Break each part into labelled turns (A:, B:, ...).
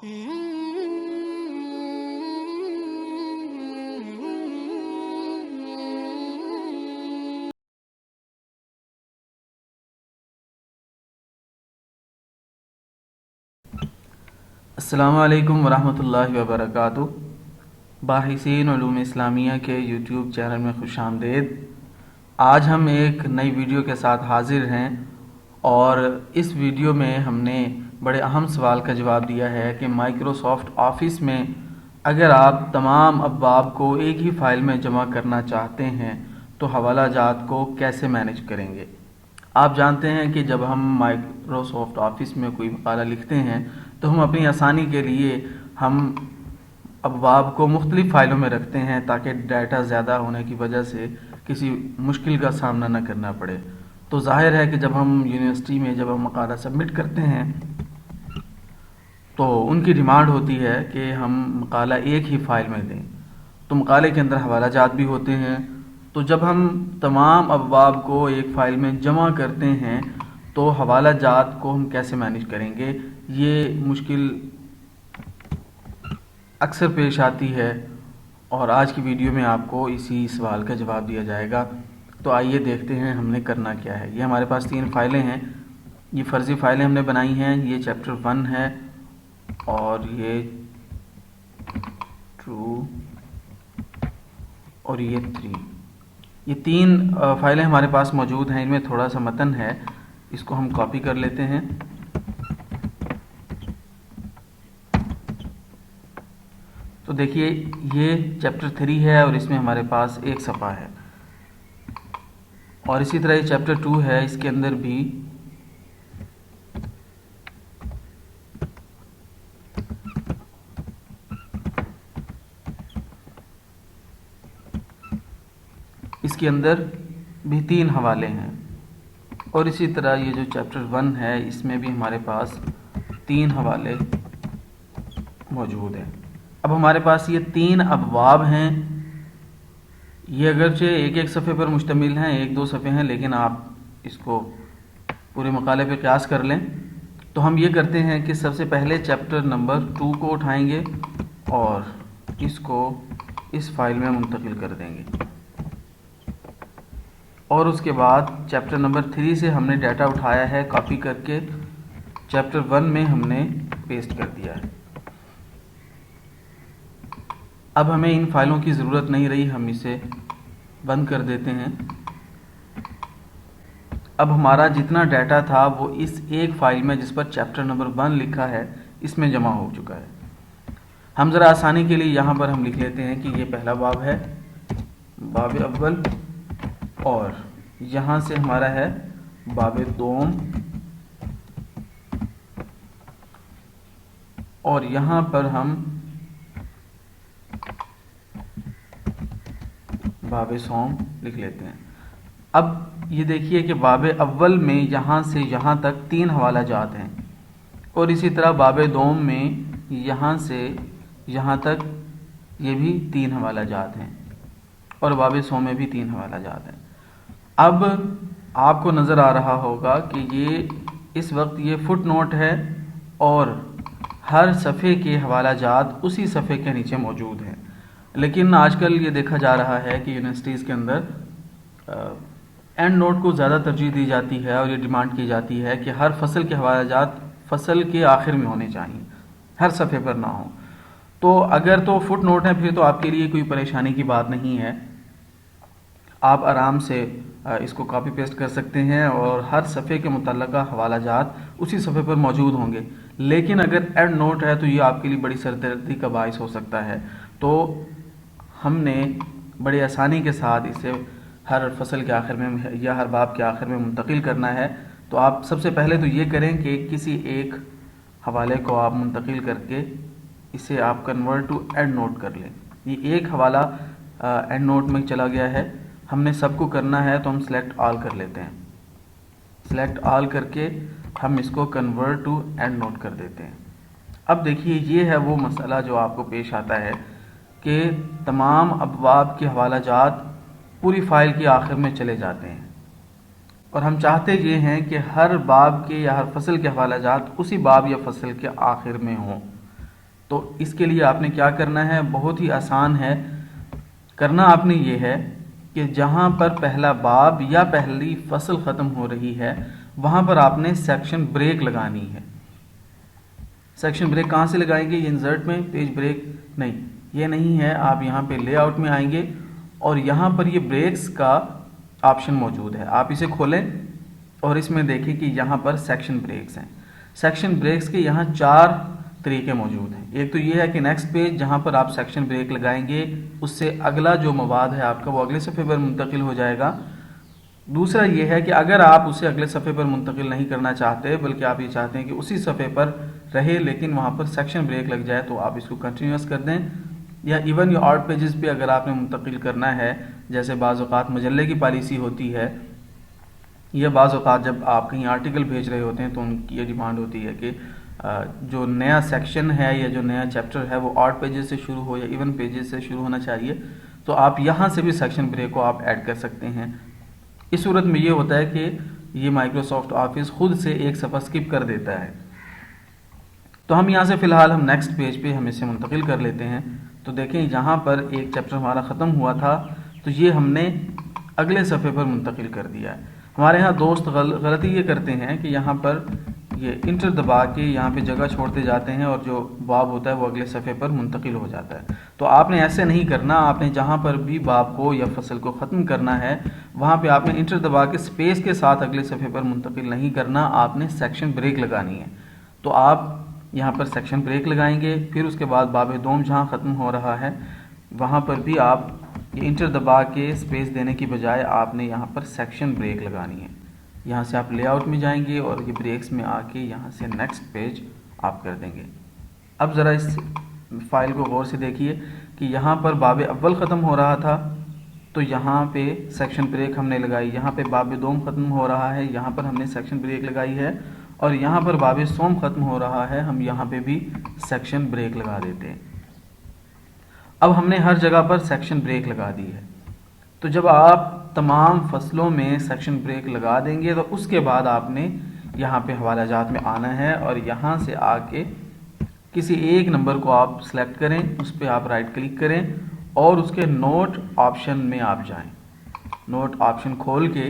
A: السلام علیکم ورحمۃ اللہ وبرکاتہ۔ باحثین علوم اسلامیہ کے یوٹیوب چینل میں خوش آمدید۔ آج ہم ایک نئی ویڈیو کے ساتھ حاضر ہیں، اور اس ویڈیو میں ہم نے بڑے اہم سوال کا جواب دیا ہے کہ مائکروسافٹ آفس میں اگر آپ تمام ابواب کو ایک ہی فائل میں جمع کرنا چاہتے ہیں تو حوالہ جات کو کیسے مینیج کریں گے۔ آپ جانتے ہیں کہ جب ہم مائکروسافٹ آفس میں کوئی مقالہ لکھتے ہیں تو ہم اپنی آسانی کے لیے ہم ابواب کو مختلف فائلوں میں رکھتے ہیں تاکہ ڈیٹا زیادہ ہونے کی وجہ سے کسی مشکل کا سامنا نہ کرنا پڑے۔ تو ظاہر ہے کہ جب ہم یونیورسٹی میں جب ہم مقالہ سبمٹ کرتے ہیں تو ان کی ڈیمانڈ ہوتی ہے کہ ہم مقالہ ایک ہی فائل میں دیں، تو مقالے کے اندر حوالہ جات بھی ہوتے ہیں۔ تو جب ہم تمام ابواب کو ایک فائل میں جمع کرتے ہیں تو حوالہ جات کو ہم کیسے مینیج کریں گے، یہ مشکل اکثر پیش آتی ہے، اور آج کی ویڈیو میں آپ کو اسی سوال کا جواب دیا جائے گا۔ تو آئیے دیکھتے ہیں ہم نے کرنا کیا ہے۔ یہ ہمارے پاس 3 فائلیں ہیں، یہ فرضی فائلیں ہم نے بنائی ہیں۔ یہ چیپٹر 1 ہے اور یہ 2 اور یہ 3۔ یہ 3 فائلیں ہمارے پاس موجود ہیں۔ ان میں تھوڑا سا متن ہے، اس کو ہم کاپی کر لیتے ہیں۔ تو دیکھیے یہ چیپٹر 3 ہے اور اس میں ہمارے پاس ایک صفحہ ہے، اور اسی طرح یہ چیپٹر 2 ہے، اس کے اندر بھی اس کے اندر بھی 3 حوالے ہیں، اور اسی طرح یہ جو چیپٹر 1 ہے اس میں بھی ہمارے پاس 3 حوالے موجود ہیں۔ اب ہمارے پاس یہ 3 ابواب ہیں، یہ اگرچہ ایک ایک صفحے پر مشتمل ہیں، 1-2 صفحے ہیں، لیکن آپ اس کو پورے مقالے پہ قیاس کر لیں۔ تو ہم یہ کرتے ہیں کہ سب سے پہلے چیپٹر نمبر 2 کو اٹھائیں گے اور اس کو اس فائل میں منتقل کر دیں گے، اور اس کے بعد چیپٹر نمبر 3 سے ہم نے ڈیٹا اٹھایا ہے، کاپی کر کے چیپٹر 1 میں ہم نے پیسٹ کر دیا ہے۔ اب ہمیں ان فائلوں کی ضرورت نہیں رہی، ہم اسے بند کر دیتے ہیں۔ اب ہمارا جتنا ڈیٹا تھا وہ اس ایک فائل میں جس پر چیپٹر نمبر 1 لکھا ہے اس میں جمع ہو چکا ہے۔ ہم ذرا آسانی کے لیے یہاں پر ہم لکھ لیتے ہیں کہ یہ پہلا باب ہے، باب اول، اور یہاں سے ہمارا ہے باب دوم، اور یہاں پر ہم باب سوم لکھ لیتے ہیں۔ اب یہ دیکھیے کہ باب اول میں یہاں سے یہاں تک 3 حوالہ جات ہیں، اور اسی طرح باب دوم میں یہاں سے یہاں تک یہ بھی 3 حوالہ جات ہیں، اور باب سوم میں بھی 3 حوالہ جات ہیں۔ اب آپ کو نظر آ رہا ہوگا کہ یہ اس وقت یہ فٹ نوٹ ہے، اور ہر صفحے کے حوالہ جات اسی صفحے کے نیچے موجود ہیں۔ لیکن آج کل یہ دیکھا جا رہا ہے کہ یونیورسٹیز کے اندر اینڈ نوٹ کو زیادہ ترجیح دی جاتی ہے، اور یہ ڈیمانڈ کی جاتی ہے کہ ہر فصل کے حوالہ جات فصل کے آخر میں ہونے چاہیے، ہر صفحے پر نہ ہوں۔ تو اگر تو فٹ نوٹ ہے پھر تو آپ کے لیے کوئی پریشانی کی بات نہیں ہے، آپ آرام سے اس کو کاپی پیسٹ کر سکتے ہیں اور ہر صفحے کے متعلقہ حوالہ جات اسی صفحے پر موجود ہوں گے۔ لیکن اگر اینڈ نوٹ ہے تو یہ آپ کے لیے بڑی سردردی کا باعث ہو سکتا ہے، تو ہم نے بڑی آسانی کے ساتھ اسے ہر فصل کے آخر میں یا ہر باب کے آخر میں منتقل کرنا ہے۔ تو آپ سب سے پہلے تو یہ کریں کہ کسی ایک حوالے کو آپ منتقل کر کے اسے آپ کنورٹ ٹو اینڈ نوٹ کر لیں۔ یہ ایک حوالہ اینڈ نوٹ میں چلا گیا ہے، ہم نے سب کو کرنا ہے تو ہم سلیکٹ آل کر لیتے ہیں۔ سلیکٹ آل کر کے ہم اس کو کنورٹ ٹو اینڈ نوٹ کر دیتے ہیں۔ اب دیکھیے یہ ہے وہ مسئلہ جو آپ کو پیش آتا ہے کہ تمام ابواب کے حوالہ جات پوری فائل کے آخر میں چلے جاتے ہیں، اور ہم چاہتے یہ ہیں کہ ہر باب کے یا ہر فصل کے حوالہ جات اسی باب یا فصل کے آخر میں ہوں۔ تو اس کے لیے آپ نے کیا کرنا ہے، بہت ہی آسان ہے، کرنا آپ نے یہ ہے کہ جہاں پر پہلا باب یا پہلی فصل ختم ہو رہی ہے وہاں پر آپ نے سیکشن بریک لگانی ہے۔ سیکشن بریک کہاں سے لگائیں گے؟ یہ انسرٹ میں پیج بریک نہیں، یہ نہیں ہے، آپ یہاں پہ لے آؤٹ میں آئیں گے اور یہاں پر یہ بریکس کا آپشن موجود ہے، آپ اسے کھولیں اور اس میں دیکھیں کہ یہاں پر سیکشن بریکس ہیں۔ سیکشن بریکس کے یہاں 4 طریقے موجود ہیں۔ ایک تو یہ ہے کہ نیکسٹ پیج جہاں پر آپ سیکشن بریک لگائیں گے اس سے اگلا جو مواد ہے آپ کا وہ اگلے صفحے پر منتقل ہو جائے گا۔ دوسرا یہ ہے کہ اگر آپ اسے اگلے صفحے پر منتقل نہیں کرنا چاہتے بلکہ آپ یہ چاہتے ہیں کہ اسی صفحے پر رہے لیکن وہاں پر سیکشن بریک لگ جائے تو آپ اس کو کنٹینیوس کر دیں، یا ایون یا آڈ پیجز پہ اگر آپ نے منتقل کرنا ہے، جیسے بعض اوقات مجلے کی پالیسی ہوتی ہے یا بعض اوقات جب آپ کہیں آرٹیکل بھیج رہے ہوتے ہیں تو ان کی یہ ڈیمانڈ ہوتی ہے کہ جو نیا سیکشن ہے یا جو نیا چیپٹر ہے وہ آڈ پیجز سے شروع ہو یا ایون پیجز سے شروع ہونا چاہیے، تو آپ یہاں سے بھی سیکشن بریک کو آپ ایڈ کر سکتے ہیں۔ اس صورت میں یہ ہوتا ہے کہ یہ مائکروسافٹ آفس خود سے ایک صفحہ سکپ کر دیتا ہے۔ تو ہم یہاں سے فی الحال ہم نیکسٹ پیج پہ ہم اسے منتقل کر لیتے ہیں۔ تو دیکھیں یہاں پر ایک چیپٹر ہمارا ختم ہوا تھا تو یہ ہم نے اگلے صفحے پر منتقل کر دیا ہے۔ ہمارے ہاں دوست غلطی یہ کرتے ہیں کہ یہاں پر یہ انٹر دبا کے یہاں پہ جگہ چھوڑتے جاتے ہیں اور جو باب ہوتا ہے وہ اگلے صفحے پر منتقل ہو جاتا ہے۔ تو آپ نے ایسے نہیں کرنا، آپ نے جہاں پر بھی باب کو یا فصل کو ختم کرنا ہے وہاں پہ آپ نے انٹر دبا کے سپیس کے ساتھ اگلے صفحے پر منتقل نہیں کرنا، آپ نے سیکشن بریک لگانی ہے۔ تو آپ یہاں پر سیکشن بریک لگائیں گے، پھر اس کے بعد باب دوم جہاں ختم ہو رہا ہے وہاں پر بھی آپ یہ انٹر دبا کے سپیس دینے کی بجائے آپ نے یہاں پر سیکشن بریک لگانی ہے۔ یہاں سے آپ لے آؤٹ میں جائیں گے اور یہ بریکس میں آ کے یہاں سے نیکسٹ پیج آپ کر دیں گے۔ اب ذرا اس فائل کو غور سے دیکھیے کہ یہاں پر باب اول ختم ہو رہا تھا تو یہاں پہ سیکشن بریک ہم نے لگائی، یہاں پہ باب دوم ختم ہو رہا ہے یہاں پر ہم نے سیکشن بریک لگائی ہے، اور یہاں پر باب سوم ختم ہو رہا ہے ہم یہاں پہ بھی سیکشن بریک لگا دیتے ہیں۔ اب ہم نے ہر جگہ پر سیکشن بریک لگا دی ہے، تو جب آپ تمام فصلوں میں سیکشن بریک لگا دیں گے تو اس کے بعد آپ نے یہاں پہ حوالہ جات میں آنا ہے اور یہاں سے آ کے کسی ایک نمبر کو آپ سلیکٹ کریں، اس پہ آپ رائٹ کلک کریں اور اس کے نوٹ آپشن میں آپ جائیں۔ نوٹ آپشن کھول کے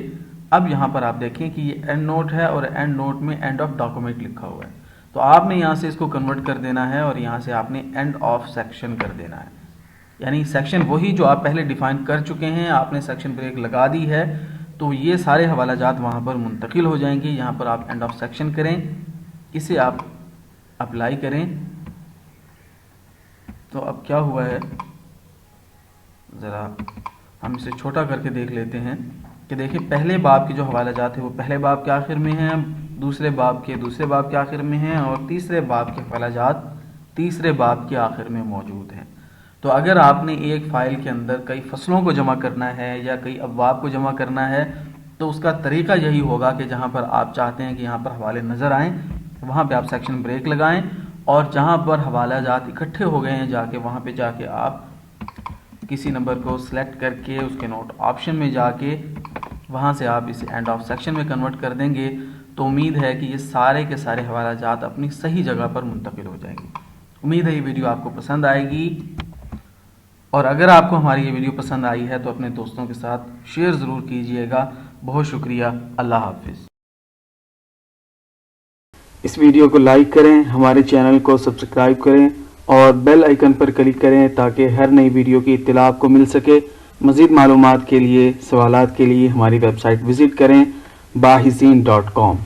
A: اب یہاں پر آپ دیکھیں کہ یہ اینڈ نوٹ ہے اور اینڈ نوٹ میں اینڈ آف ڈاکومنٹ لکھا ہوا ہے، تو آپ نے یہاں سے اس کو کنورٹ کر دینا ہے اور یہاں سے آپ نے اینڈ آف سیکشن کر دینا ہے، یعنی سیکشن وہی جو آپ پہلے ڈیفائن کر چکے ہیں، آپ نے سیکشن بریک لگا دی ہے تو یہ سارے حوالہ جات وہاں پر منتقل ہو جائیں گے۔ یہاں پر آپ اینڈ آف سیکشن کریں، اسے آپ اپلائی کریں۔ تو اب کیا ہوا ہے ذرا ہم اسے چھوٹا کر کے دیکھ لیتے ہیں کہ دیکھیں پہلے باب کے جو حوالہ جات ہیں وہ پہلے باب کے آخر میں ہیں، دوسرے باب کے آخر میں ہیں، اور تیسرے باب کے حوالہ جات تیسرے باب کے آخر میں موجود ہیں۔ تو اگر آپ نے ایک فائل کے اندر کئی فصلوں کو جمع کرنا ہے یا کئی ابواب کو جمع کرنا ہے تو اس کا طریقہ یہی ہوگا کہ جہاں پر آپ چاہتے ہیں کہ یہاں پر حوالے نظر آئیں وہاں پہ آپ سیکشن بریک لگائیں، اور جہاں پر حوالہ جات اکٹھے ہو گئے ہیں جا کے وہاں پہ جا کے آپ کسی نمبر کو سلیکٹ کر کے اس کے نوٹ آپشن میں جا کے وہاں سے آپ اسے اینڈ آف سیکشن میں کنورٹ کر دیں گے تو امید ہے کہ یہ سارے کے سارے حوالہ جات اپنی صحیح جگہ پر منتقل ہو جائیں گے۔ امید ہے یہ ویڈیو آپ کو پسند آئے گی، اور اگر آپ کو ہماری یہ ویڈیو پسند آئی ہے تو اپنے دوستوں کے ساتھ شیئر ضرور کیجئے گا۔ بہت شکریہ، اللہ حافظ۔
B: اس ویڈیو کو لائک کریں، ہمارے چینل کو سبسکرائب کریں اور بیل آئیکن پر کلک کریں تاکہ ہر نئی ویڈیو کی اطلاع آپ کو مل سکے۔ مزید معلومات کے لیے، سوالات کے لیے ہماری ویب سائٹ وزٹ کریں باحثین.com۔